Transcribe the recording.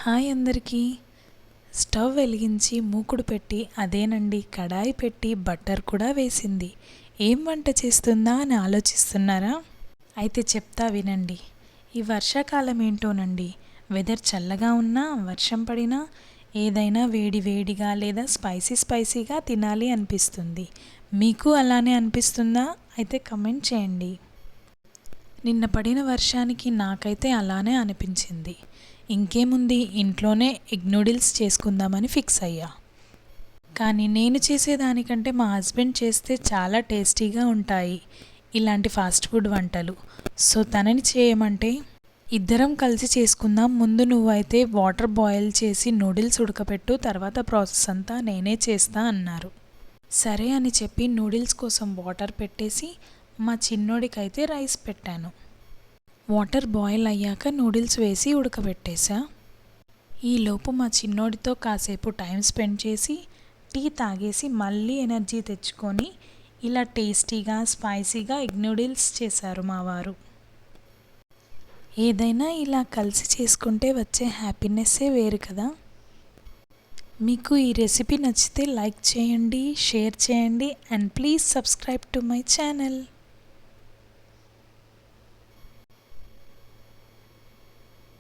Hi అందరికీ. Stove వెలిగించి మూకుడు పెట్టి అదేనండి కడాయి పెట్టి బట్టర్ కూడా వేసింది. ఏం వంట చేస్తుందా అని ఆలోచిస్తున్నారా? అయితే చెప్తా వినండి. ఈ వర్షాకాలం ఏంటోనండి, వెదర్ చల్లగా ఉన్నా వర్షం పడినా ఏదైనా వేడి వేడిగా లేదా స్పైసీగా తినాలి అనిపిస్తుంది. మీకు అలానే అనిపిస్తుందా? అయితే కమెంట్ చేయండి. నిన్న పడిన వర్షానికి నాకైతే అలానే అనిపించింది. ఇంకేముంది, ఇంట్లోనే ఎగ్ నూడిల్స్ చేసుకుందామని ఫిక్స్ అయ్యా. కానీ నేను చేసేదానికంటే మా హస్బెండ్ చేస్తే చాలా టేస్టీగా ఉంటాయి ఇలాంటి ఫాస్ట్ ఫుడ్ వంటలు. సో తనని చేయమంటే ఇద్దరం కలిసి చేసుకుందాం, ముందు నువ్వైతే వాటర్ బాయిల్ చేసి నూడిల్స్ ఉడకపెట్టు, తర్వాత ప్రాసెస్ అంతా నేనే చేస్తా అన్నారు. సరే అని చెప్పి నూడిల్స్ కోసం వాటర్ పెట్టేసి మా చిన్నోడికైతే రైస్ పెట్టాను. వాటర్ బాయిల్ అయ్యాక నూడిల్స్ వేసి ఉడకబెట్టేశా. ఈలోపు మా చిన్నోడితో కాసేపు టైం స్పెండ్ చేసి టీ తాగేసి మళ్ళీ ఎనర్జీ తెచ్చుకొని ఇలా టేస్టీగా స్పైసీగా ఎగ్ నూడిల్స్ చేశారు మా వారు. ఏదైనా ఇలా కలిసి చేసుకుంటే వచ్చే హ్యాపీనెస్సే వేరు కదా. మీకు ఈ రెసిపీ నచ్చితే లైక్ చేయండి, షేర్ చేయండి and please subscribe to my channel.